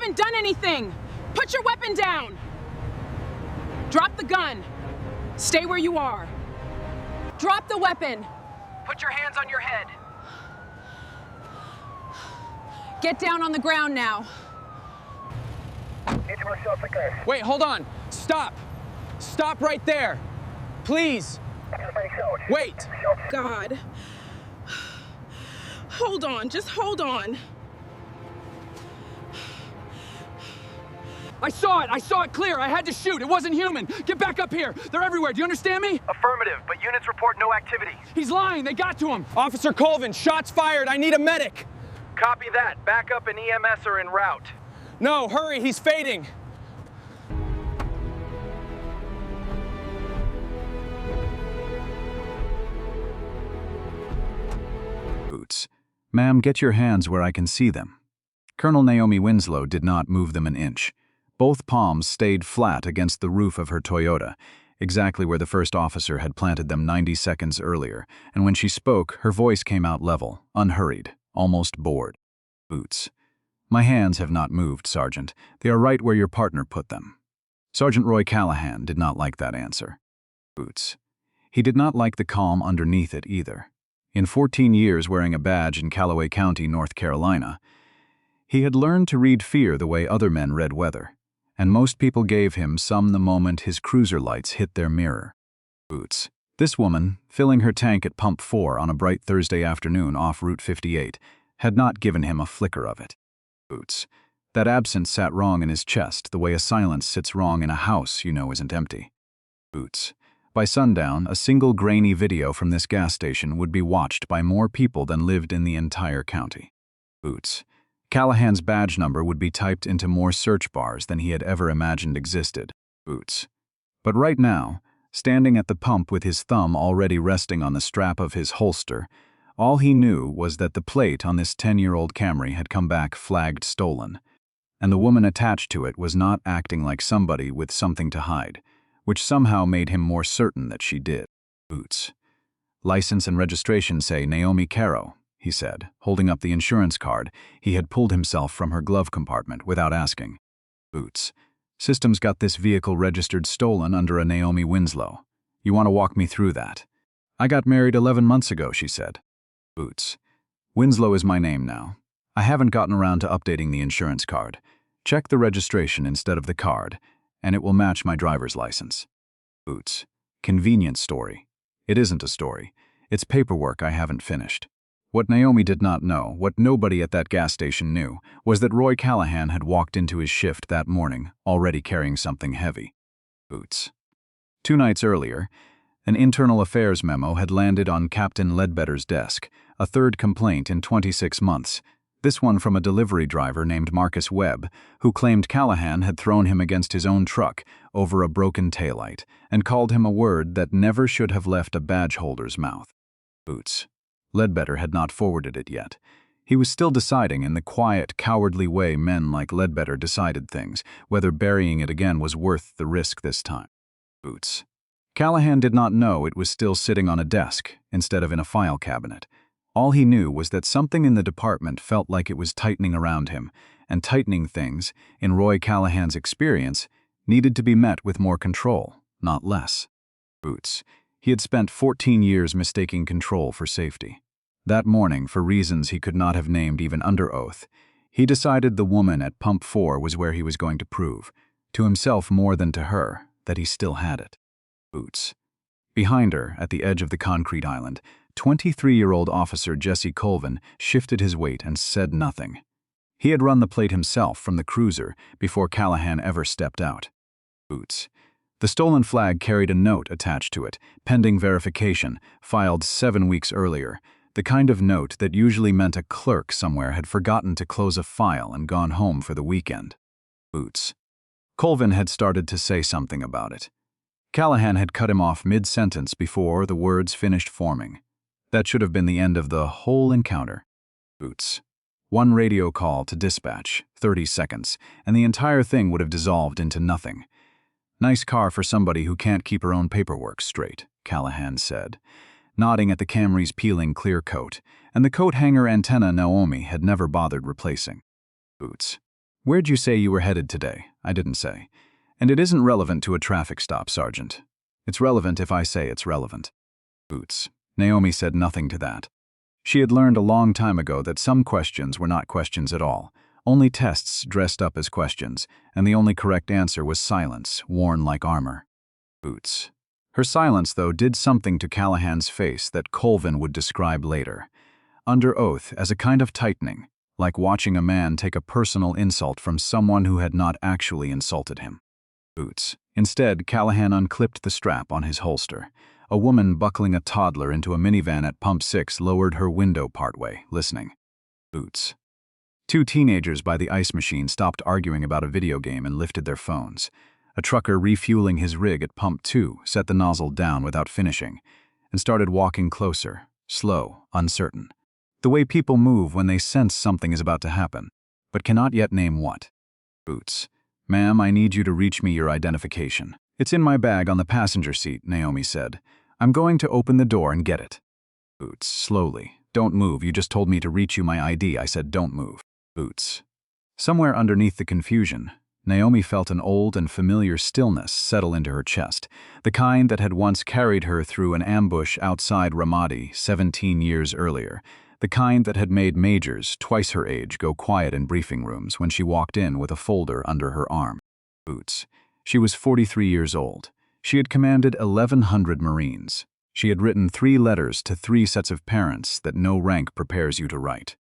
haven't done anything! Put your weapon down! Drop the gun. Stay where you are. Drop the weapon. Put your hands on your head. Get down on the ground now. Wait, hold on. Stop. Stop right there. Please. Wait. God. Hold on, just hold on. I saw it clear. I had to shoot. It wasn't human. Get back up here. They're everywhere. Do you understand me? Affirmative, but units report no activity. He's lying. They got to him. Officer Colvin, shots fired. I need a medic. Copy that. Backup and EMS are en route. No, hurry. He's fading. Boots. Ma'am, get your hands where I can see them. Colonel Naomi Winslow did not move them an inch. Both palms stayed flat against the roof of her Toyota, exactly where the first officer had planted them 90 seconds earlier, and when she spoke, her voice came out level, unhurried, almost bored. Boots. My hands have not moved, Sergeant. They are right where your partner put them. Sergeant Roy Callahan did not like that answer. Boots. He did not like the calm underneath it either. In 14 years wearing a badge in Callaway County, North Carolina, he had learned to read fear the way other men read weather, and most people gave him some the moment his cruiser lights hit their mirror. Boots. This woman, filling her tank at Pump 4 on a bright Thursday afternoon off Route 58, had not given him a flicker of it. Boots. That absence sat wrong in his chest, the way a silence sits wrong in a house you know isn't empty. Boots. By sundown, a single grainy video from this gas station would be watched by more people than lived in the entire county. Boots. Callahan's badge number would be typed into more search bars than he had ever imagined existed. Boots. But right now, standing at the pump with his thumb already resting on the strap of his holster, all he knew was that the plate on this 10-year-old Camry had come back flagged stolen, and the woman attached to it was not acting like somebody with something to hide, which somehow made him more certain that she did. Boots. License and registration say Naomi Caro, he said, holding up the insurance card he had pulled himself from her glove compartment without asking. Boots. Systems got this vehicle registered stolen under a Naomi Winslow. You want to walk me through that? I got married 11 months ago, she said. Boots. Winslow is my name now. I haven't gotten around to updating the insurance card. Check the registration instead of the card, and it will match my driver's license. Boots. Convenient story. It isn't a story. It's paperwork I haven't finished. What Naomi did not know, what nobody at that gas station knew, was that Roy Callahan had walked into his shift that morning, already carrying something heavy. Boots. 2 nights earlier, an internal affairs memo had landed on Captain Ledbetter's desk, a third complaint in 26 months, this one from a delivery driver named Marcus Webb, who claimed Callahan had thrown him against his own truck over a broken taillight and called him a word that never should have left a badge holder's mouth. Boots. Ledbetter had not forwarded it yet. He was still deciding in the quiet, cowardly way men like Ledbetter decided things, whether burying it again was worth the risk this time. Boots. Callahan did not know it was still sitting on a desk instead of in a file cabinet. All he knew was that something in the department felt like it was tightening around him, and tightening things, in Roy Callahan's experience, needed to be met with more control, not less. Boots. He had spent 14 years mistaking control for safety. That morning, for reasons he could not have named even under oath, he decided the woman at Pump 4 was where he was going to prove, to himself more than to her, that he still had it. Boots. Behind her, at the edge of the concrete island, 23-year-old Officer Jesse Colvin shifted his weight and said nothing. He had run the plate himself from the cruiser before Callahan ever stepped out. Boots. The stolen flag carried a note attached to it, pending verification, filed 7 weeks earlier, the kind of note that usually meant a clerk somewhere had forgotten to close a file and gone home for the weekend. Boots. Colvin had started to say something about it. Callahan had cut him off mid-sentence before the words finished forming. That should have been the end of the whole encounter. Boots. 1 radio call to dispatch, 30 seconds, and the entire thing would have dissolved into nothing. Nice car for somebody who can't keep her own paperwork straight, Callahan said, nodding at the Camry's peeling clear coat, and the coat hanger antenna Naomi had never bothered replacing. Boots. Where'd you say you were headed today? I didn't say. And it isn't relevant to a traffic stop, Sergeant. It's relevant if I say it's relevant. Boots. Naomi said nothing to that. She had learned a long time ago that some questions were not questions at all, only tests dressed up as questions, and the only correct answer was silence, worn like armor. Boots. Her silence, though, did something to Callahan's face that Colvin would describe later. Under oath, as a kind of tightening, like watching a man take a personal insult from someone who had not actually insulted him. Boots. Instead, Callahan unclipped the strap on his holster. A woman buckling a toddler into a minivan at Pump 6 lowered her window partway, listening. Boots. Two teenagers by the ice machine stopped arguing about a video game and lifted their phones. A trucker refueling his rig at Pump 2 set the nozzle down without finishing and started walking closer, slow, uncertain. The way people move when they sense something is about to happen, but cannot yet name what. Boots. Ma'am, I need you to reach me your identification. It's in my bag on the passenger seat, Naomi said. I'm going to open the door and get it. Boots. Slowly. Don't move, you just told me to reach you my ID. I said don't move. Boots. Somewhere underneath the confusion, Naomi felt an old and familiar stillness settle into her chest, the kind that had once carried her through an ambush outside Ramadi 17 years earlier, the kind that had made majors, twice her age, go quiet in briefing rooms when she walked in with a folder under her arm. Boots. She was 43 years old. She had commanded 1,100 Marines. She had written 3 letters to 3 sets of parents that no rank prepares you to write.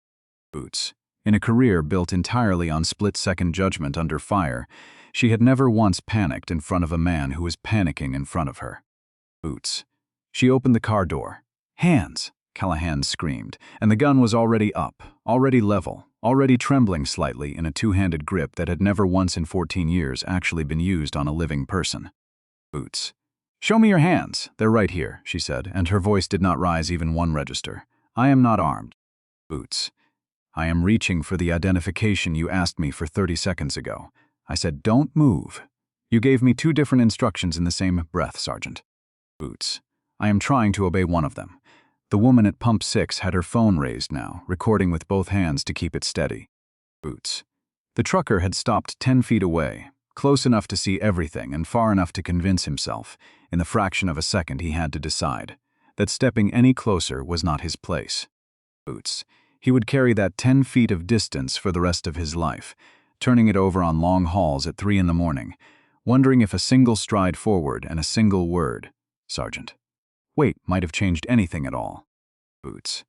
Boots. In a career built entirely on split-second judgment under fire, she had never once panicked in front of a man who was panicking in front of her. Boots. She opened the car door. Hands! Callahan screamed, and the gun was already up, already level, already trembling slightly in a two-handed grip that had never once in 14 years actually been used on a living person. Boots. Show me your hands. They're right here, she said, and her voice did not rise even 1 register. I am not armed. Boots. I am reaching for the identification you asked me for 30 seconds ago. I said, don't move. You gave me 2 different instructions in the same breath, Sergeant. Boots. I am trying to obey one of them. The woman at Pump 6 had her phone raised now, recording with both hands to keep it steady. Boots. The trucker had stopped 10 feet away, close enough to see everything and far enough to convince himself, in the fraction of a second he had to decide, that stepping any closer was not his place. Boots. He would carry that 10 feet of distance for the rest of his life, turning it over on long hauls at 3 in the morning, wondering if a single stride forward and a single word, Sergeant, wait, might have changed anything at all. Boots.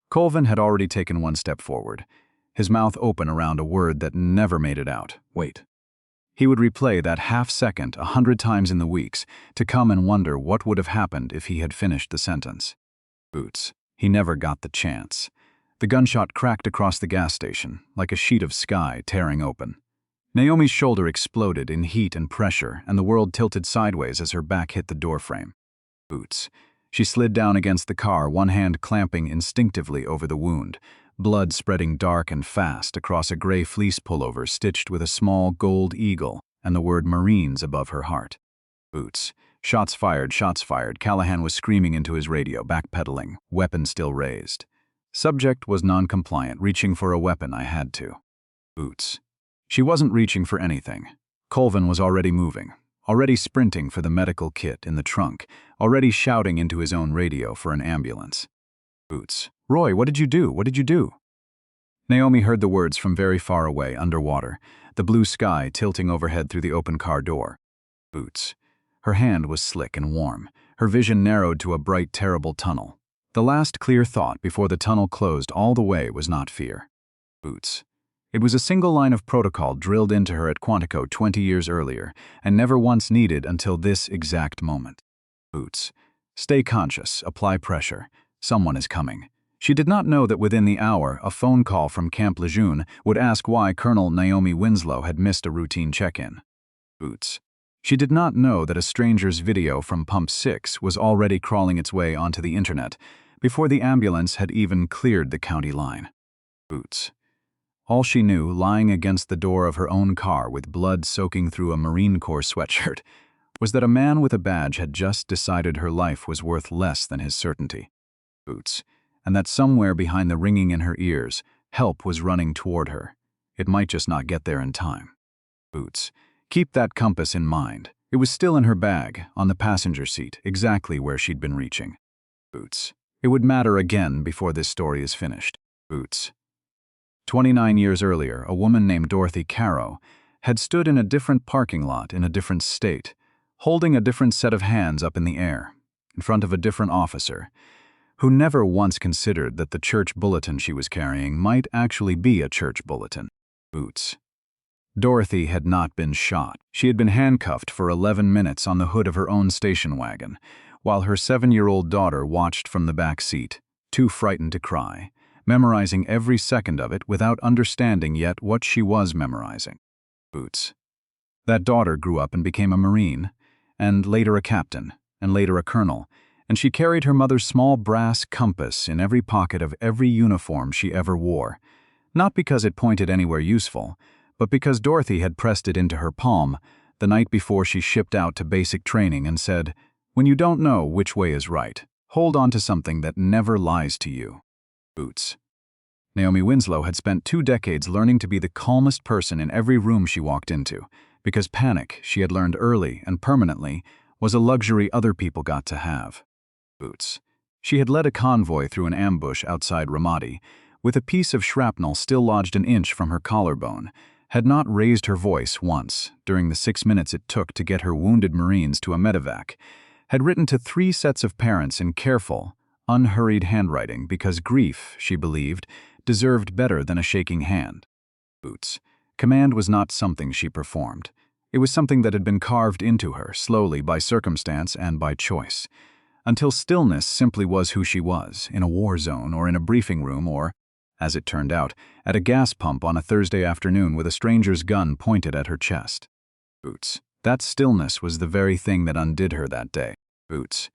Colvin had already taken 1 step forward, his mouth open around a word that never made it out, wait. He would replay that half-second 100 times in the weeks to come and wonder what would have happened if he had finished the sentence. Boots. He never got the chance. The gunshot cracked across the gas station, like a sheet of sky tearing open. Naomi's shoulder exploded in heat and pressure, and the world tilted sideways as her back hit the doorframe. Boots. She slid down against the car, one hand clamping instinctively over the wound, blood spreading dark and fast across a gray fleece pullover stitched with a small gold eagle and the word Marines above her heart. Boots. Shots fired, shots fired. Callahan was screaming into his radio, backpedaling, weapon still raised. Subject was non-compliant, reaching for a weapon. I had to. Boots. She wasn't reaching for anything. Colvin was already moving, already sprinting for the medical kit in the trunk, already shouting into his own radio for an ambulance. Boots. Roy, what did you do? What did you do? Naomi heard the words from very far away, underwater, the blue sky tilting overhead through the open car door. Boots. Her hand was slick and warm, her vision narrowed to a bright, terrible tunnel. The last clear thought before the tunnel closed all the way was not fear. Boots. It was a single line of protocol drilled into her at Quantico 20 years earlier, and never once needed until this exact moment. Boots. Stay conscious, apply pressure. Someone is coming. She did not know that within the hour, a phone call from Camp Lejeune would ask why Colonel Naomi Winslow had missed a routine check-in. Boots. She did not know that a stranger's video from Pump 6 was already crawling its way onto the internet before the ambulance had even cleared the county line. Boots. All she knew, lying against the door of her own car with blood soaking through a Marine Corps sweatshirt, was that a man with a badge had just decided her life was worth less than his certainty. Boots. And that somewhere behind the ringing in her ears, help was running toward her. It might just not get there in time. Boots. Keep that compass in mind. It was still in her bag, on the passenger seat, exactly where she'd been reaching. Boots. It would matter again before this story is finished. Boots. 29 years earlier, a woman named Dorothy Caro had stood in a different parking lot in a different state, holding a different set of hands up in the air, in front of a different officer, who never once considered that the church bulletin she was carrying might actually be a church bulletin. Boots. Dorothy had not been shot. She had been handcuffed for 11 minutes on the hood of her own station wagon, while her 7-year-old daughter watched from the back seat, too frightened to cry, memorizing every second of it without understanding yet what she was memorizing. Boots. That daughter grew up and became a Marine, and later a captain, and later a colonel, and she carried her mother's small brass compass in every pocket of every uniform she ever wore, not because it pointed anywhere useful, but because Dorothy had pressed it into her palm the night before she shipped out to basic training and said, "When you don't know which way is right, hold on to something that never lies to you." Boots. Naomi Winslow had spent 2 decades learning to be the calmest person in every room she walked into, because panic, she had learned early and permanently, was a luxury other people got to have. Boots. She had led a convoy through an ambush outside Ramadi, with a piece of shrapnel still lodged an inch from her collarbone, had not raised her voice once during the 6 minutes it took to get her wounded Marines to a medevac, had written to 3 sets of parents in careful, unhurried handwriting because grief, she believed, deserved better than a shaking hand. Boots. Command was not something she performed. It was something that had been carved into her, slowly by circumstance and by choice, until stillness simply was who she was, in a war zone or in a briefing room or, as it turned out, at a gas pump on a Thursday afternoon with a stranger's gun pointed at her chest. Boots. That stillness was the very thing that undid her that day. Boots.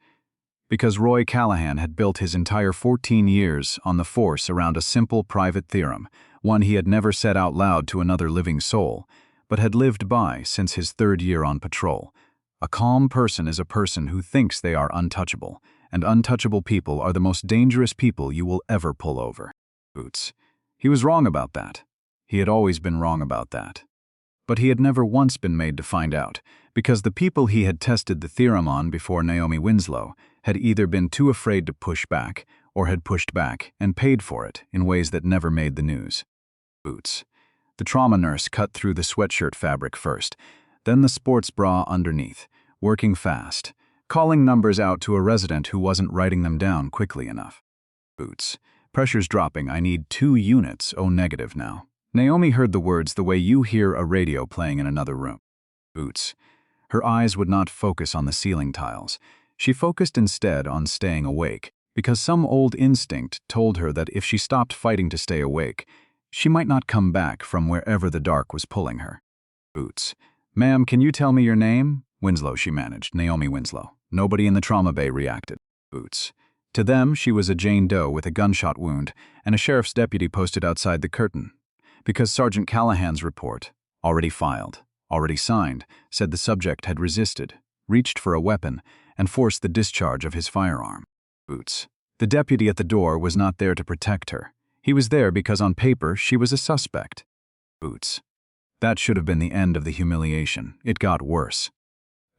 Because Roy Callahan had built his entire 14 years on the force around a simple private theorem, one he had never said out loud to another living soul, but had lived by since his 3rd year on patrol. A calm person is a person who thinks they are untouchable, and untouchable people are the most dangerous people you will ever pull over. Boots. He was wrong about that. He had always been wrong about that. But he had never once been made to find out, because the people he had tested the theorem on before Naomi Winslow had either been too afraid to push back, or had pushed back and paid for it in ways that never made the news. Boots. The trauma nurse cut through the sweatshirt fabric first, then the sports bra underneath, working fast, calling numbers out to a resident who wasn't writing them down quickly enough. Boots. Pressure's dropping. I need 2 units, O negative now. Naomi heard the words the way you hear a radio playing in another room. Boots. Her eyes would not focus on the ceiling tiles. She focused instead on staying awake, because some old instinct told her that if she stopped fighting to stay awake, she might not come back from wherever the dark was pulling her. Boots. Ma'am, can you tell me your name? Winslow, she managed. Naomi Winslow. Nobody in the trauma bay reacted. Boots. To them, she was a Jane Doe with a gunshot wound and a sheriff's deputy posted outside the curtain, because Sergeant Callahan's report, already filed, already signed, said the subject had resisted, reached for a weapon, and forced the discharge of his firearm. Boots. The deputy at the door was not there to protect her. He was there because on paper she was a suspect. Boots. That should have been the end of the humiliation. It got worse.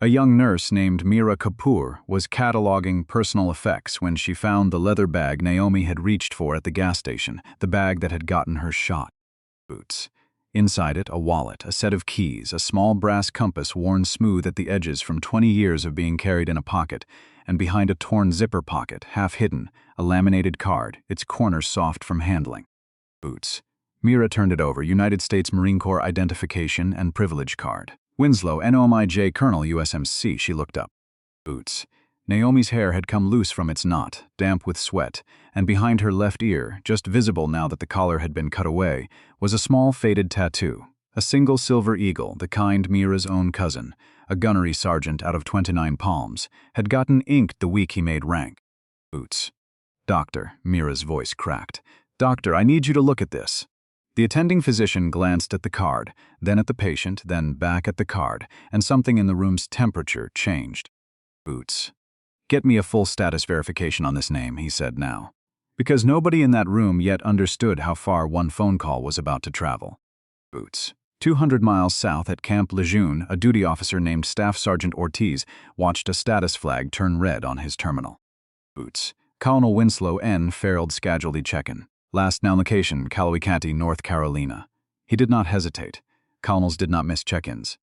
A young nurse named Mira Kapoor was cataloging personal effects when she found the leather bag Naomi had reached for at the gas station, the bag that had gotten her shot. Boots. Inside it, a wallet, a set of keys, a small brass compass worn smooth at the edges from 20 years of being carried in a pocket, and behind a torn zipper pocket, half hidden, a laminated card, its corners soft from handling. Boots. Mira turned it over. United States Marine Corps identification and privilege card. Winslow, NOMIJ Colonel USMC, she looked up. Boots. Naomi's hair had come loose from its knot, damp with sweat, and behind her left ear, just visible now that the collar had been cut away, was a small faded tattoo, a single silver eagle, the kind Mira's own cousin, a gunnery sergeant out of 29 Palms, had gotten inked the week he made rank. Boots. Doctor, Mira's voice cracked. Doctor, I need you to look at this. The attending physician glanced at the card, then at the patient, then back at the card, and something in the room's temperature changed. Boots. Get me a full status verification on this name, he said now. Because nobody in that room yet understood how far one phone call was about to travel. Boots. 200 miles south at Camp Lejeune, a duty officer named Staff Sergeant Ortiz watched a status flag turn red on his terminal. Boots. Colonel Winslow N. failed scheduled check-in. Last known location, Callaway, North Carolina. He did not hesitate. Colonels did not miss check-ins.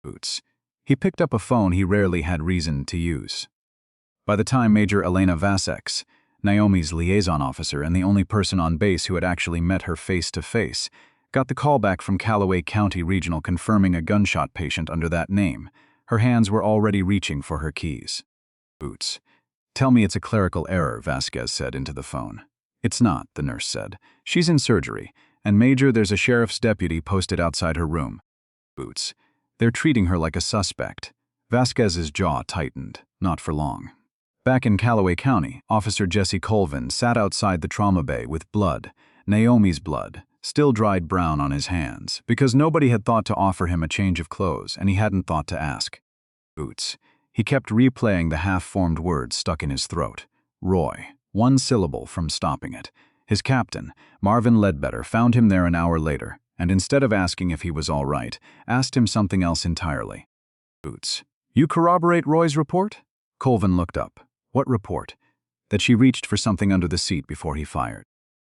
Boots. He picked up a phone he rarely had reason to use. By the time Major Elena Vaseks, Naomi's liaison officer and the only person on base who had actually met her face-to-face, got the call back from Callaway County Regional confirming a gunshot patient under that name, her hands were already reaching for her keys. Boots. Tell me it's a clerical error, Vasquez said into the phone. It's not, the nurse said. She's in surgery, and Major, there's a sheriff's deputy posted outside her room. Boots. They're treating her like a suspect. Vasquez's jaw tightened, not for long. Back in Callaway County, Officer Jesse Colvin sat outside the trauma bay with blood, Naomi's blood, still dried brown on his hands, because nobody had thought to offer him a change of clothes, and he hadn't thought to ask. Boots. He kept replaying the half-formed words stuck in his throat. Roy, one syllable from stopping it. His captain, Marvin Ledbetter, found him there an hour later, and instead of asking if he was all right, asked him something else entirely. Boots. You corroborate Roy's report? Colvin looked up. What report? That she reached for something under the seat before he fired.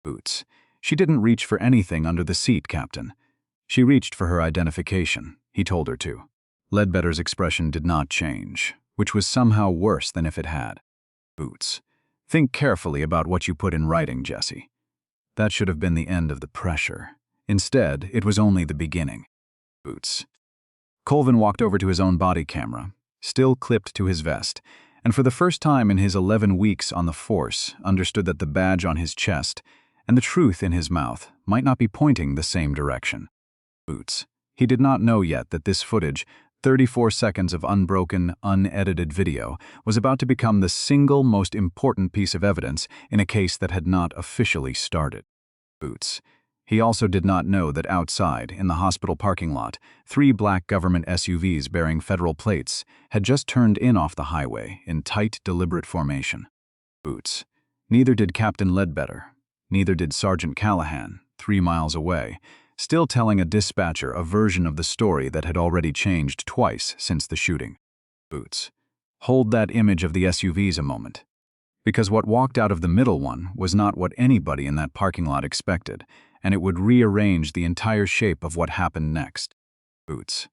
Boots. She didn't reach for anything under the seat, Captain. She reached for her identification, he told her to. Ledbetter's expression did not change, which was somehow worse than if it had. Boots. Think carefully about what you put in writing, Jesse. That should have been the end of the pressure. Instead, it was only the beginning. Boots. Colvin walked over to his own body camera, still clipped to his vest, and for the first time in his 11 weeks on the force, understood that the badge on his chest and the truth in his mouth might not be pointing the same direction. Boots. He did not know yet that this footage, 34 seconds of unbroken, unedited video, was about to become the single most important piece of evidence in a case that had not officially started. Boots. He also did not know that outside, in the hospital parking lot, 3 black government SUVs bearing federal plates had just turned in off the highway in tight, deliberate formation. Boots. Neither did Captain Ledbetter. Neither did Sergeant Callahan, 3 miles away, still telling a dispatcher a version of the story that had already changed twice since the shooting. Boots. Hold that image of the SUVs a moment. Because what walked out of the middle one was not what anybody in that parking lot expected, and it would rearrange the entire shape of what happened next. Boots.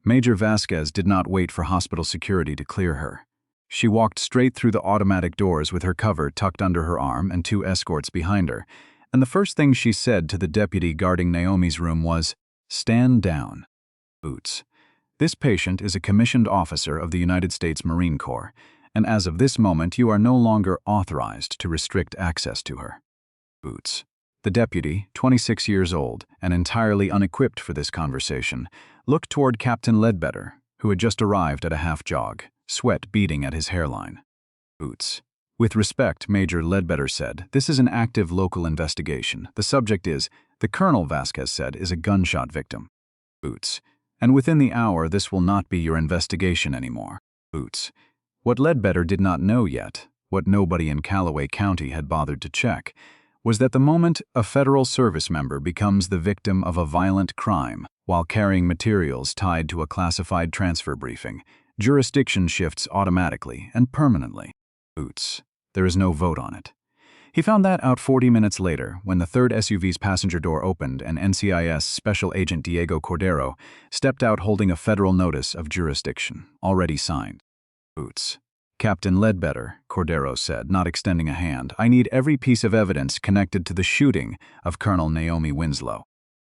Major Vasquez did not wait for hospital security to clear her. She walked straight through the automatic doors with her cover tucked under her arm and 2 escorts behind her, and the first thing she said to the deputy guarding Naomi's room was, "Stand down." Boots. This patient is a commissioned officer of the United States Marine Corps, and as of this moment you are no longer authorized to restrict access to her. Boots. The deputy, 26 years old and entirely unequipped for this conversation, looked toward Captain Ledbetter, who had just arrived at a half-jog, sweat beading at his hairline. Boots. With respect, Major Ledbetter said, this is an active local investigation. The subject is, the Colonel, Vasquez said, is a gunshot victim. Boots. And within the hour, this will not be your investigation anymore. Boots. What Ledbetter did not know yet, what nobody in Callaway County had bothered to check, was that the moment a federal service member becomes the victim of a violent crime while carrying materials tied to a classified transfer briefing, jurisdiction shifts automatically and permanently. Boots. There is no vote on it. He found that out 40 minutes later when the 3rd SUV's passenger door opened and NCIS Special Agent Diego Cordero stepped out holding a federal notice of jurisdiction, already signed. Boots. Captain Ledbetter, Cordero said, not extending a hand, I need every piece of evidence connected to the shooting of Colonel Naomi Winslow.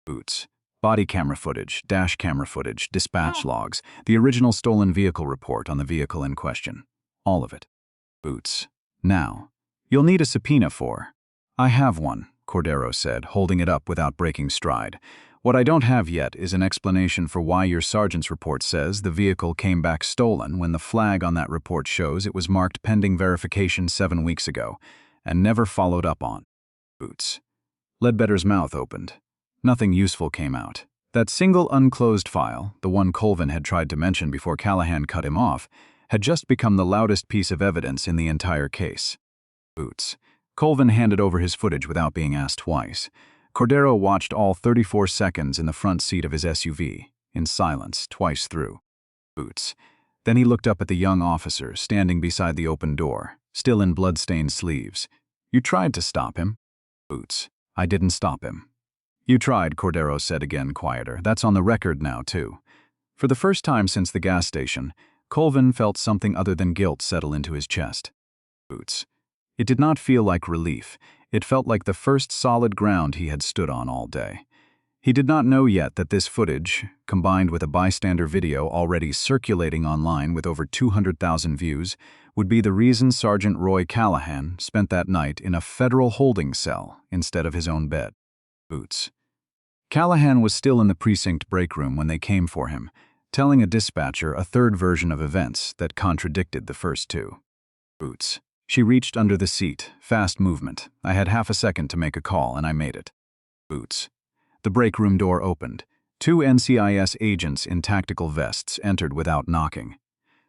Boots. Body camera footage, dash camera footage, dispatch logs, the original stolen vehicle report on the vehicle in question. All of it. Boots. Now. You'll need a subpoena for. I have one, Cordero said, holding it up without breaking stride. What I don't have yet is an explanation for why your sergeant's report says the vehicle came back stolen when the flag on that report shows it was marked pending verification 7 weeks ago and never followed up on. Boots. Ledbetter's mouth opened. Nothing useful came out. That single unclosed file, the one Colvin had tried to mention before Callahan cut him off, had just become the loudest piece of evidence in the entire case. Boots. Colvin handed over his footage without being asked twice. Cordero watched all 34 seconds in the front seat of his SUV, in silence, twice through. Boots. Then he looked up at the young officer standing beside the open door, still in blood-stained sleeves. You tried to stop him? Boots. I didn't stop him. You tried, Cordero said again, quieter. That's on the record now, too. For the first time since the gas station, Colvin felt something other than guilt settle into his chest. Boots. It did not feel like relief. It felt like the first solid ground he had stood on all day. He did not know yet that this footage, combined with a bystander video already circulating online with over 200,000 views, would be the reason Sergeant Roy Callahan spent that night in a federal holding cell instead of his own bed. Boots. Callahan was still in the precinct break room when they came for him, telling a dispatcher a third version of events that contradicted the first two. Boots. She reached under the seat, fast movement. I had half a second to make a call, and I made it. Boots. The break room door opened. 2 NCIS agents in tactical vests entered without knocking.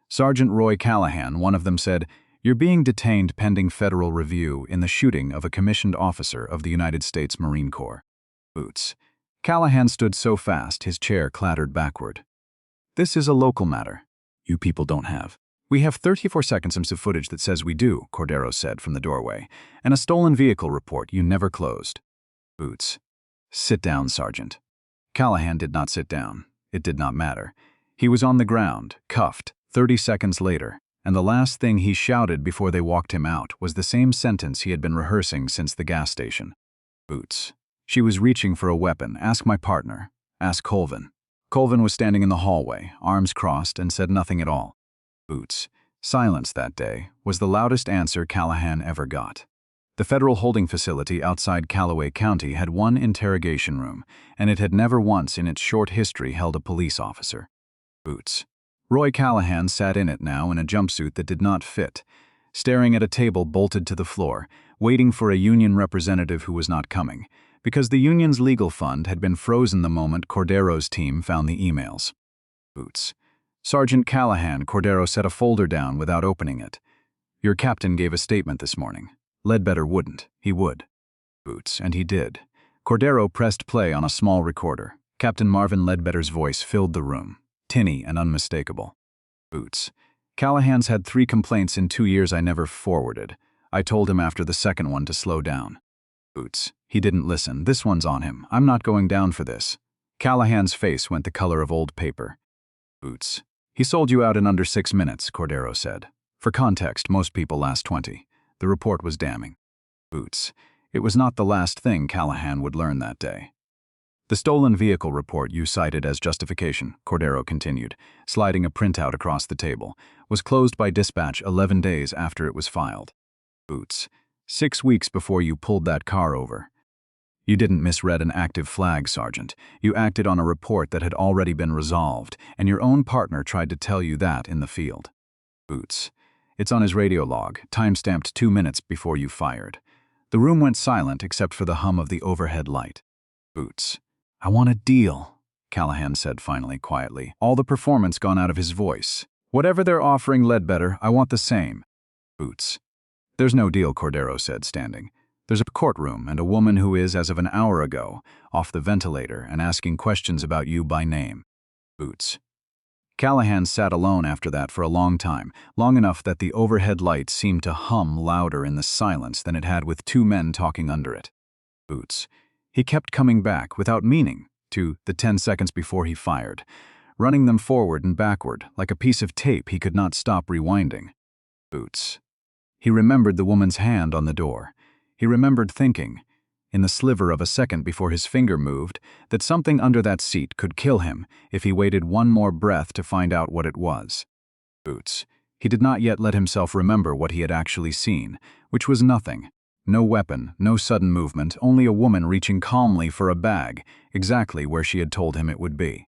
Sergeant Roy Callahan, one of them, said, "You're being detained pending federal review in the shooting of a commissioned officer of the United States Marine Corps." Boots. Callahan stood so fast his chair clattered backward. "This is a local matter. You people don't have." "We have 34 seconds of footage that says we do," Cordero said from the doorway, "and a stolen vehicle report you never closed." Boots. "Sit down, Sergeant." Callahan did not sit down. It did not matter. He was on the ground, cuffed, 30 seconds later, and the last thing he shouted before they walked him out was the same sentence he had been rehearsing since the gas station. Boots. She was reaching for a weapon. Ask my partner. Ask Colvin. Colvin was standing in the hallway, arms crossed, and said nothing at all. Boots. Silence that day was the loudest answer Callahan ever got. The federal holding facility outside Callaway County had one interrogation room, and it had never once in its short history held a police officer. Boots. Roy Callahan sat in it now in a jumpsuit that did not fit, staring at a table bolted to the floor, waiting for a union representative who was not coming, because the union's legal fund had been frozen the moment Cordero's team found the emails. Boots. Sergeant Callahan, Cordero set a folder down without opening it. Your captain gave a statement this morning. Ledbetter wouldn't. He would. Boots. And he did. Cordero pressed play on a small recorder. Captain Marvin Ledbetter's voice filled the room, tinny and unmistakable. Boots. Callahan's had 3 complaints in 2 years I never forwarded. I told him after the second one to slow down. Boots. He didn't listen. This one's on him. I'm not going down for this. Callahan's face went the color of old paper. Boots. He sold you out in under 6 minutes, Cordero said. For context, most people last 20. The report was damning. Boots. It was not the last thing Callahan would learn that day. The stolen vehicle report you cited as justification, Cordero continued, sliding a printout across the table, was closed by dispatch 11 days after it was filed. Boots. 6 weeks before you pulled that car over. You didn't misread an active flag, Sergeant. You acted on a report that had already been resolved, and your own partner tried to tell you that in the field. Boots. It's on his radio log, time-stamped 2 minutes before you fired. The room went silent except for the hum of the overhead light. Boots. I want a deal, Callahan said finally, quietly, all the performance gone out of his voice. Whatever they're offering Ledbetter, I want the same. Boots. There's no deal, Cordero said, standing. There's a courtroom and a woman who is, as of an hour ago, off the ventilator and asking questions about you by name. Boots. Callahan sat alone after that for a long time, long enough that the overhead light seemed to hum louder in the silence than it had with 2 men talking under it. Boots. He kept coming back, without meaning, to the 10 seconds before he fired, running them forward and backward, like a piece of tape he could not stop rewinding. Boots. He remembered the woman's hand on the door. He remembered thinking, in the sliver of a second before his finger moved, that something under that seat could kill him if he waited one more breath to find out what it was. Boots. He did not yet let himself remember what he had actually seen, which was nothing. No weapon, no sudden movement, only a woman reaching calmly for a bag, exactly where she had told him it would be.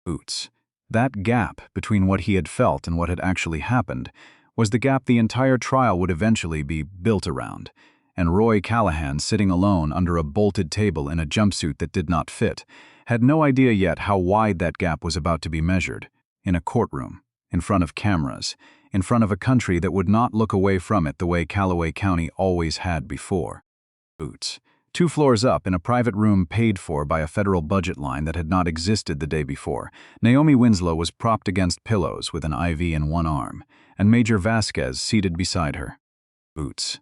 Boots. That gap between what he had felt and what had actually happened was the gap the entire trial would eventually be built around, and Roy Callahan, sitting alone under a bolted table in a jumpsuit that did not fit, had no idea yet how wide that gap was about to be measured, in a courtroom, in front of cameras, in front of a country that would not look away from it the way Callaway County always had before. Boots. 2 floors up, in a private room paid for by a federal budget line that had not existed the day before, Naomi Winslow was propped against pillows with an IV in one arm, and Major Vasquez seated beside her. Boots.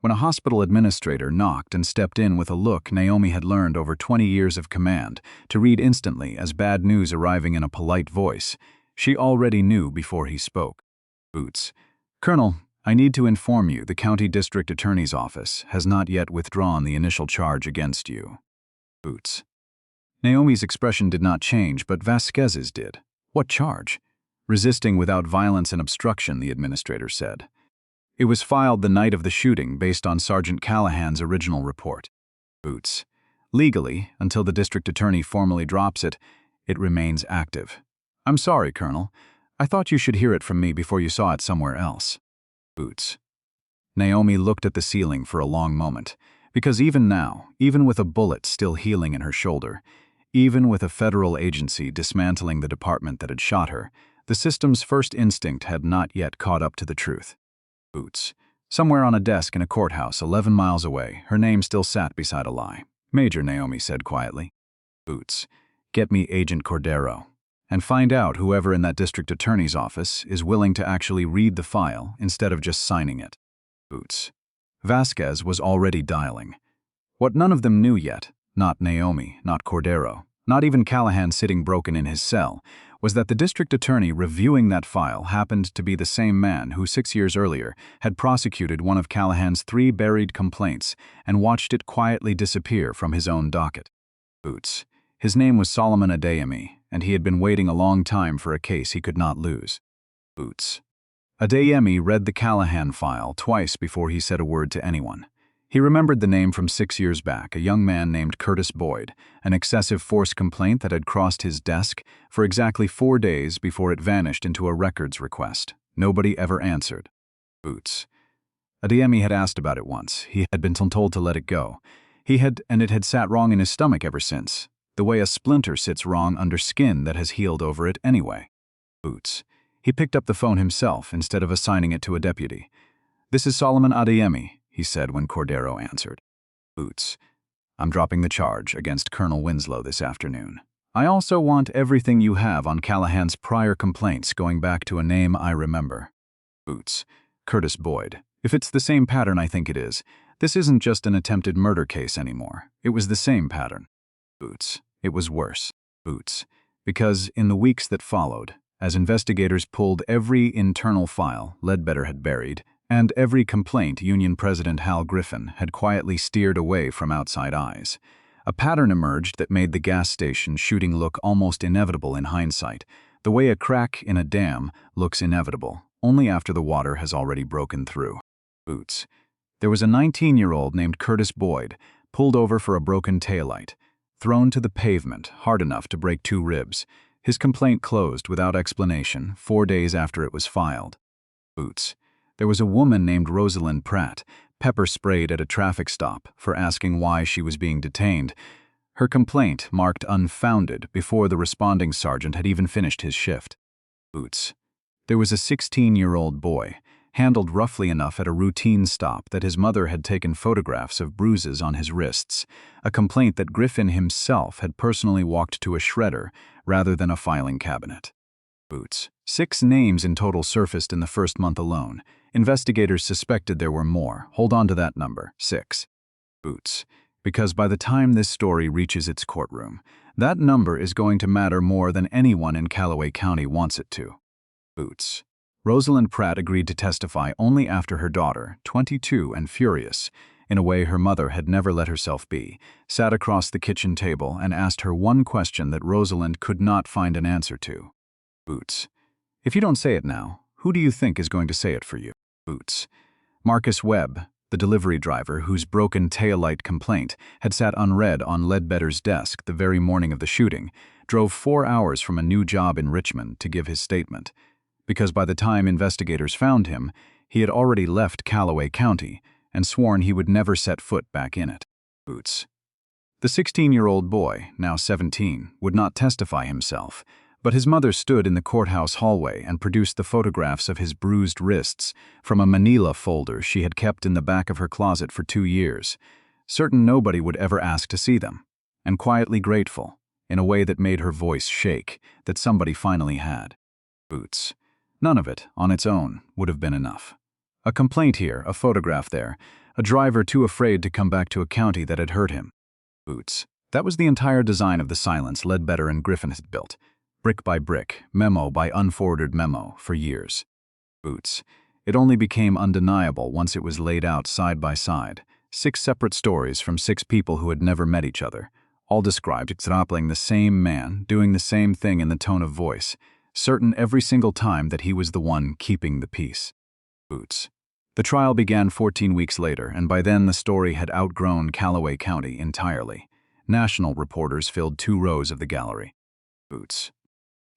When a hospital administrator knocked and stepped in with a look Naomi had learned over 20 years of command to read instantly as bad news arriving in a polite voice, she already knew before he spoke. Boots. Colonel, I need to inform you the County District Attorney's Office has not yet withdrawn the initial charge against you. Boots. Naomi's expression did not change, but Vasquez's did. What charge? Resisting without violence and obstruction, the administrator said. It was filed the night of the shooting based on Sergeant Callahan's original report. Boots. Legally, until the district attorney formally drops it, it remains active. I'm sorry, Colonel. I thought you should hear it from me before you saw it somewhere else. Boots. Naomi looked at the ceiling for a long moment, because even now, even with a bullet still healing in her shoulder, even with a federal agency dismantling the department that had shot her, the system's first instinct had not yet caught up to the truth. Boots. Somewhere on a desk in a courthouse 11 miles away, her name still sat beside a lie. Major, Naomi said quietly. Boots. Get me Agent Cordero. And find out whoever in that district attorney's office is willing to actually read the file instead of just signing it. Boots. Vasquez was already dialing. What none of them knew yet, not Naomi, not Cordero, not even Callahan sitting broken in his cell, was that the district attorney reviewing that file happened to be the same man who 6 years earlier had prosecuted one of Callahan's 3 buried complaints and watched it quietly disappear from his own docket. Boots. His name was Solomon Adeyemi, and he had been waiting a long time for a case he could not lose. Boots. Adeyemi read the Callahan file twice before he said a word to anyone. He remembered the name from 6 years back, a young man named Curtis Boyd, an excessive force complaint that had crossed his desk for exactly 4 days before it vanished into a records request. Nobody ever answered. Boots. Adeyemi had asked about it once. He had been told to let it go. And it had sat wrong in his stomach ever since, the way a splinter sits wrong under skin that has healed over it anyway. Boots. He picked up the phone himself instead of assigning it to a deputy. This is Solomon Adeyemi, he said when Cordero answered. Boots. I'm dropping the charge against Colonel Winslow this afternoon. I also want everything you have on Callahan's prior complaints going back to a name I remember. Boots. Curtis Boyd. If it's the same pattern I think it is, this isn't just an attempted murder case anymore. It was the same pattern. Boots. It was worse. Boots. Because in the weeks that followed, as investigators pulled every internal file Ledbetter had buried, and every complaint Union President Hal Griffin had quietly steered away from outside eyes, a pattern emerged that made the gas station shooting look almost inevitable in hindsight, the way a crack in a dam looks inevitable, only after the water has already broken through. Boots. There was a 19-year-old named Curtis Boyd, pulled over for a broken taillight, thrown to the pavement hard enough to break 2 ribs. His complaint closed without explanation 4 days after it was filed. Boots. There was a woman named Rosalind Pratt, pepper-sprayed at a traffic stop for asking why she was being detained. Her complaint marked unfounded before the responding sergeant had even finished his shift. Boots. There was a 16-year-old boy, handled roughly enough at a routine stop that his mother had taken photographs of bruises on his wrists, a complaint that Griffin himself had personally walked to a shredder rather than a filing cabinet. Boots. 6 names in total surfaced in the first month alone. Investigators suspected there were more. Hold on to that number, 6. Boots. Because by the time this story reaches its courtroom, that number is going to matter more than anyone in Callaway County wants it to. Boots. Rosalind Pratt agreed to testify only after her daughter, 22 and furious, in a way her mother had never let herself be, sat across the kitchen table and asked her one question that Rosalind could not find an answer to. Boots. If you don't say it now, who do you think is going to say it for you? Boots. Marcus Webb, the delivery driver whose broken taillight complaint had sat unread on Ledbetter's desk the very morning of the shooting, drove 4 hours from a new job in Richmond to give his statement. Because by the time investigators found him, he had already left Callaway County and sworn he would never set foot back in it. Boots. The 16-year-old boy, now 17, would not testify himself, but his mother stood in the courthouse hallway and produced the photographs of his bruised wrists from a manila folder she had kept in the back of her closet for 2 years. certain nobody would ever ask to see them, and quietly grateful, in a way that made her voice shake, that somebody finally had. Boots. None of it, on its own, would have been enough. A complaint here, a photograph there, a driver too afraid to come back to a county that had hurt him. Boots. That was the entire design of the silence Ledbetter and Griffin had built, brick by brick, memo by unforwarded memo, for years. Boots. It only became undeniable once it was laid out side by side, 6 separate stories from 6 people who had never met each other, all described exampling the same man, doing the same thing in the tone of voice, certain every single time that he was the one keeping the peace. Boots. The trial began 14 weeks later, and by then the story had outgrown Callaway County entirely. National reporters filled 2 rows of the gallery. Boots.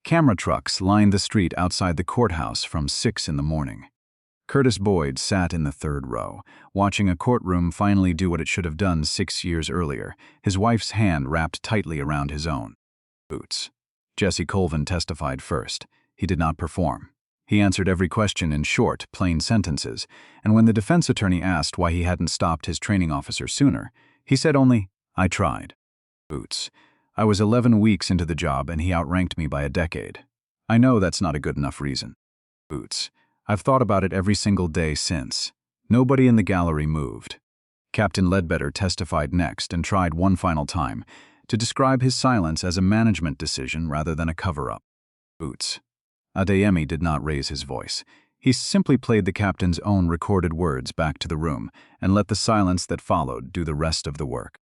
Camera trucks lined the street outside the courthouse from 6 in the morning. Curtis Boyd sat in the 3rd row, watching a courtroom finally do what it should have done 6 years earlier, his wife's hand wrapped tightly around his own. Boots. Jesse Colvin testified first. He did not perform. He answered every question in short, plain sentences, and when the defense attorney asked why he hadn't stopped his training officer sooner, he said only, "I tried." Boots. I was 11 weeks into the job and he outranked me by a decade. I know that's not a good enough reason. Boots. I've thought about it every single day since. Nobody in the gallery moved. Captain Ledbetter testified next and tried one final time to describe his silence as a management decision rather than a cover-up. Boots. Adeyemi did not raise his voice. He simply played the captain's own recorded words back to the room and let the silence that followed do the rest of the work.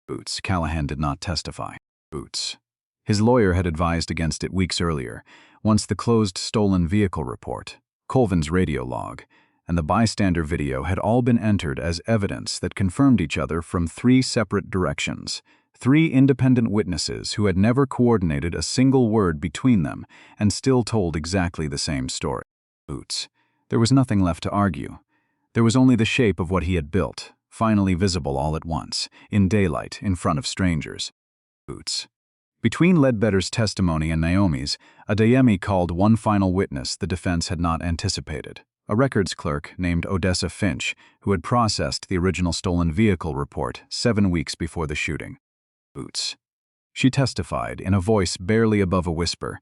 Boots. Callahan did not testify. Boots. His lawyer had advised against it weeks earlier, once the closed stolen vehicle report, Colvin's radio log, and the bystander video had all been entered as evidence that confirmed each other from 3 separate directions, 3 independent witnesses who had never coordinated a single word between them and still told exactly the same story. Boots. There was nothing left to argue. There was only the shape of what he had built, finally visible all at once, in daylight, in front of strangers. Boots. Between Ledbetter's testimony and Naomi's, Adeyemi called one final witness the defense had not anticipated, a records clerk named Odessa Finch, who had processed the original stolen vehicle report 7 weeks before the shooting. Boots. She testified, in a voice barely above a whisper,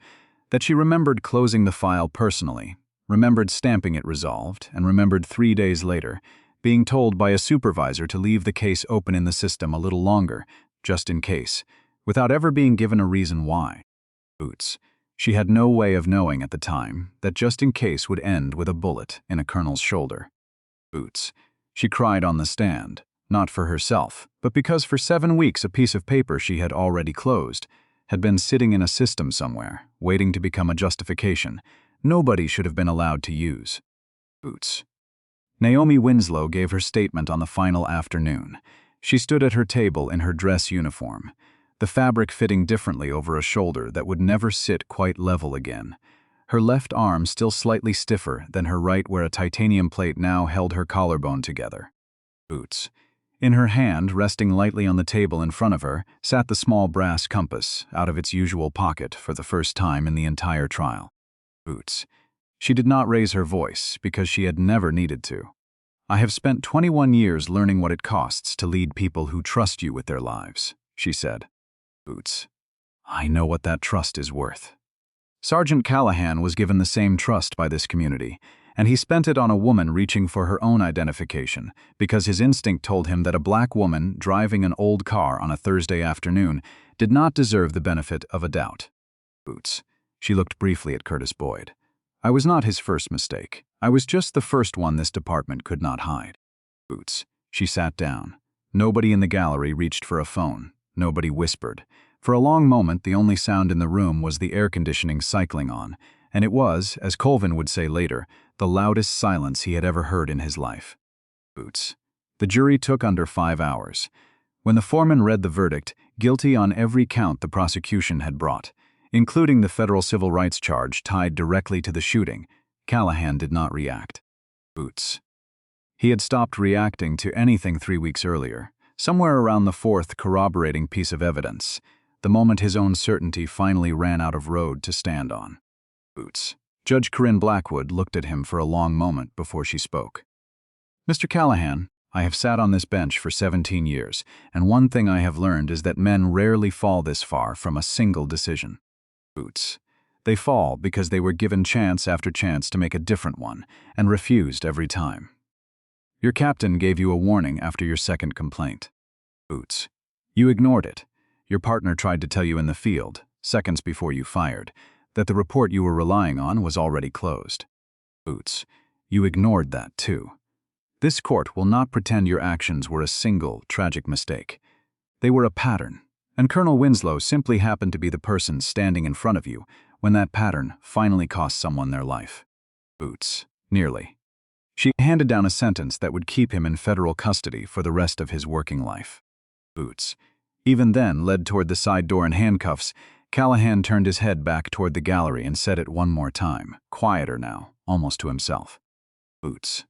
that she remembered closing the file personally, remembered stamping it resolved, and remembered 3 days later being told by a supervisor to leave the case open in the system a little longer, just in case, without ever being given a reason why. Boots. She had no way of knowing at the time that just in case would end with a bullet in a colonel's shoulder. Boots. She cried on the stand, not for herself, but because for 7 weeks a piece of paper she had already closed had been sitting in a system somewhere, waiting to become a justification nobody should have been allowed to use. Boots. Naomi Winslow gave her statement on the final afternoon. She stood at her table in her dress uniform, the fabric fitting differently over a shoulder that would never sit quite level again, her left arm still slightly stiffer than her right where a titanium plate now held her collarbone together. Boots. In her hand, resting lightly on the table in front of her, sat the small brass compass, out of its usual pocket for the first time in the entire trial. Boots. She did not raise her voice because she had never needed to. I have spent 21 years learning what it costs to lead people who trust you with their lives, she said. Boots. I know what that trust is worth. Sergeant Callahan was given the same trust by this community, and he spent it on a woman reaching for her own identification because his instinct told him that a black woman driving an old car on a Thursday afternoon did not deserve the benefit of a doubt. Boots. She looked briefly at Curtis Boyd. I was not his first mistake. I was just the first one this department could not hide. Boots. She sat down. Nobody in the gallery reached for a phone. Nobody whispered. For a long moment, the only sound in the room was the air conditioning cycling on, and it was, as Colvin would say later, the loudest silence he had ever heard in his life. Boots. The jury took under 5 hours. When the foreman read the verdict, guilty on every count the prosecution had brought, including the federal civil rights charge tied directly to the shooting, Callahan did not react. Boots. He had stopped reacting to anything 3 weeks earlier, somewhere around the 4th corroborating piece of evidence, the moment his own certainty finally ran out of road to stand on. Boots. Judge Corinne Blackwood looked at him for a long moment before she spoke. Mr. Callahan, I have sat on this bench for 17 years, and one thing I have learned is that men rarely fall this far from a single decision. Boots. They fall because they were given chance after chance to make a different one, and refused every time. Your captain gave you a warning after your second complaint. Boots. You ignored it. Your partner tried to tell you in the field, seconds before you fired, that the report you were relying on was already closed. Boots. You ignored that too. This court will not pretend your actions were a single, tragic mistake. They were a pattern, and Colonel Winslow simply happened to be the person standing in front of you when that pattern finally cost someone their life. Boots. Nearly. She handed down a sentence that would keep him in federal custody for the rest of his working life. Boots. Even then, led toward the side door in handcuffs, Callahan turned his head back toward the gallery and said it one more time, quieter now, almost to himself. Boots.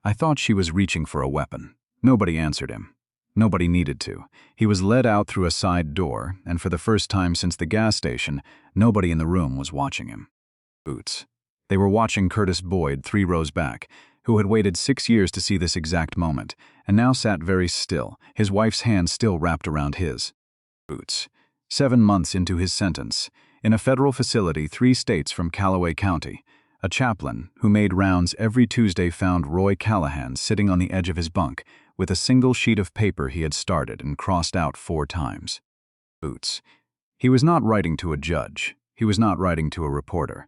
I thought she was reaching for a weapon. Nobody answered him. Nobody needed to. He was led out through a side door, and for the first time since the gas station, nobody in the room was watching him. Boots. They were watching Curtis Boyd 3 rows back, who had waited 6 years to see this exact moment, and now sat very still, his wife's hand still wrapped around his. Boots. 7 months into his sentence, in a federal facility 3 states from Callaway County, a chaplain who made rounds every Tuesday found Roy Callahan sitting on the edge of his bunk with a single sheet of paper he had started and crossed out 4 times. Boots. He was not writing to a judge. He was not writing to a reporter.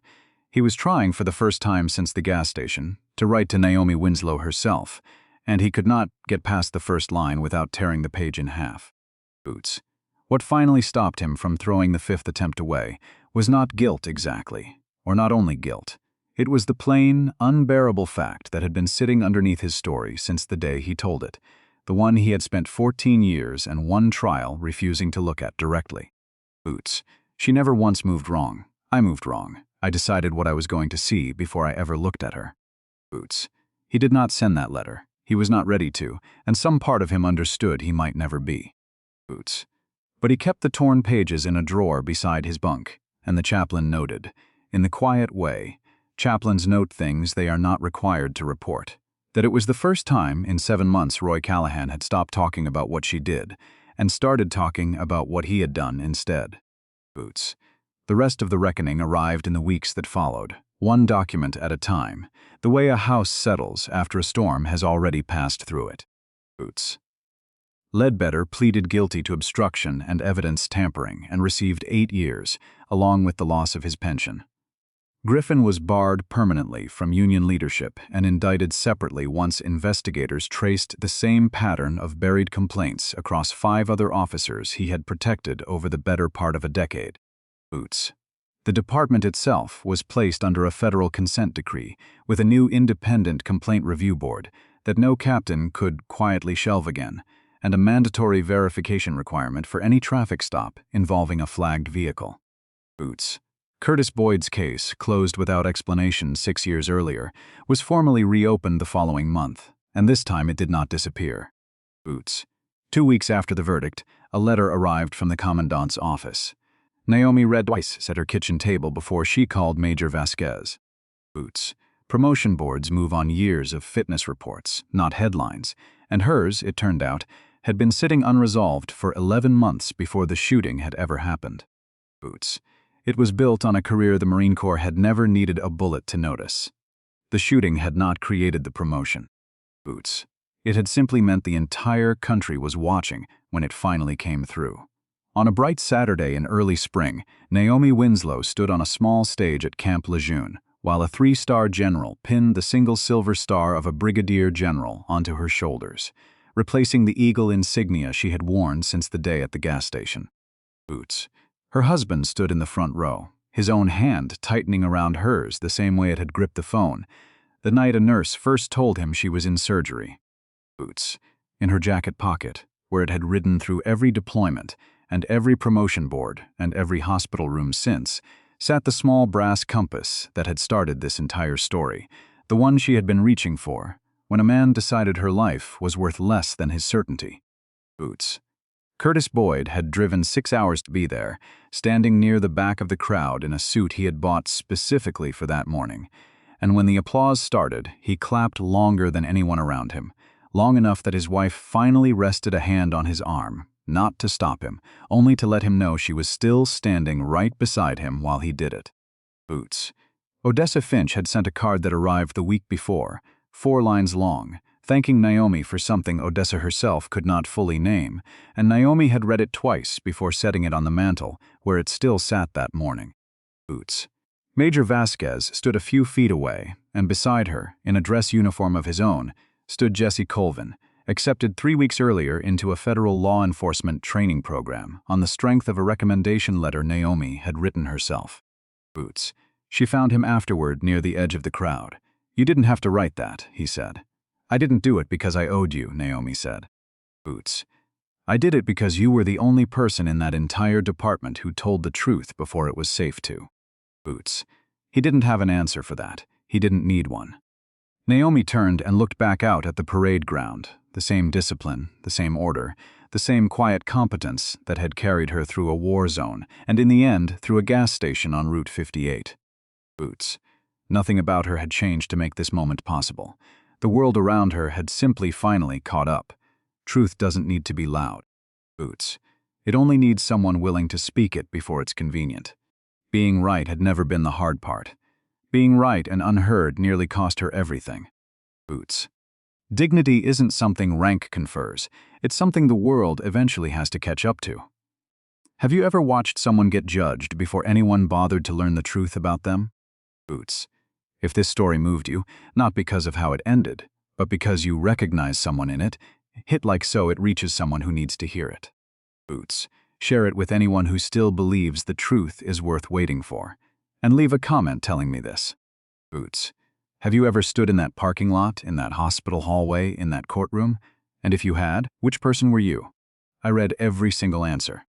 He was trying for the first time since the gas station to write to Naomi Winslow herself, and he could not get past the first line without tearing the page in half. Boots. What finally stopped him from throwing the 5th attempt away was not guilt exactly, or not only guilt. It was the plain, unbearable fact that had been sitting underneath his story since the day he told it, the one he had spent 14 years and 1 trial refusing to look at directly. Boots. She never once moved wrong. I moved wrong. I decided what I was going to see before I ever looked at her. Boots. He did not send that letter. He was not ready to, and some part of him understood he might never be. Boots. But he kept the torn pages in a drawer beside his bunk, and the chaplain noted, in the quiet way, chaplains note things they are not required to report, that it was the first time in 7 months Roy Callahan had stopped talking about what she did and started talking about what he had done instead. Boots. The rest of the reckoning arrived in the weeks that followed, 1 document at a time, the way a house settles after a storm has already passed through it. Boots. Ledbetter pleaded guilty to obstruction and evidence tampering and received 8 years, along with the loss of his pension. Griffin was barred permanently from union leadership and indicted separately once investigators traced the same pattern of buried complaints across 5 other officers he had protected over the better part of a decade. Boots. The department itself was placed under a federal consent decree with a new independent complaint review board that no captain could quietly shelve again, and a mandatory verification requirement for any traffic stop involving a flagged vehicle. Boots. Curtis Boyd's case, closed without explanation 6 years earlier, was formally reopened the following month, and this time it did not disappear. Boots. 2 weeks after the verdict, a letter arrived from the commandant's office. Naomi read twice at her kitchen table before she called Major Vasquez. Boots. Promotion boards move on years of fitness reports, not headlines, and hers, it turned out, had been sitting unresolved for 11 months before the shooting had ever happened. Boots. It was built on a career the Marine Corps had never needed a bullet to notice. The shooting had not created the promotion. Boots. It had simply meant the entire country was watching when it finally came through. On a bright Saturday in early spring, Naomi Winslow stood on a small stage at Camp Lejeune, while a 3-star general pinned the single silver star of a brigadier general onto her shoulders, replacing the eagle insignia she had worn since the day at the gas station. Boots. Her husband stood in the front row, his own hand tightening around hers the same way it had gripped the phone, the night a nurse first told him she was in surgery. Boots. In her jacket pocket, where it had ridden through every deployment and every promotion board and every hospital room since, sat the small brass compass that had started this entire story, the one she had been reaching for, when a man decided her life was worth less than his certainty. Boots. Curtis Boyd had driven 6 hours to be there, standing near the back of the crowd in a suit he had bought specifically for that morning, and when the applause started, he clapped longer than anyone around him, long enough that his wife finally rested a hand on his arm, not to stop him, only to let him know she was still standing right beside him while he did it. Boots. Odessa Finch had sent a card that arrived the week before, 4 lines long, thanking Naomi for something Odessa herself could not fully name, and Naomi had read it twice before setting it on the mantel, where it still sat that morning. Boots. Major Vasquez stood a few feet away, and beside her, in a dress uniform of his own, stood Jesse Colvin, accepted 3 weeks earlier into a federal law enforcement training program on the strength of a recommendation letter Naomi had written herself. Boots. She found him afterward near the edge of the crowd. "You didn't have to write that," he said. "I didn't do it because I owed you," Naomi said. Boots. "I did it because you were the only person in that entire department who told the truth before it was safe to." Boots. He didn't have an answer for that. He didn't need one. Naomi turned and looked back out at the parade ground, the same discipline, the same order, the same quiet competence that had carried her through a war zone, and in the end through a gas station on Route 58. Boots. Nothing about her had changed to make this moment possible. The world around her had simply finally caught up. Truth doesn't need to be loud. Boots. It only needs someone willing to speak it before it's convenient. Being right had never been the hard part. Being right and unheard nearly cost her everything. Boots. Dignity isn't something rank confers. It's something the world eventually has to catch up to. Have you ever watched someone get judged before anyone bothered to learn the truth about them? Boots. If this story moved you, not because of how it ended, but because you recognize someone in it, hit like so it reaches someone who needs to hear it. Boots. Share it with anyone who still believes the truth is worth waiting for. And leave a comment telling me this. Boots. Have you ever stood in that parking lot, in that hospital hallway, in that courtroom? And if you had, which person were you? I read every single answer.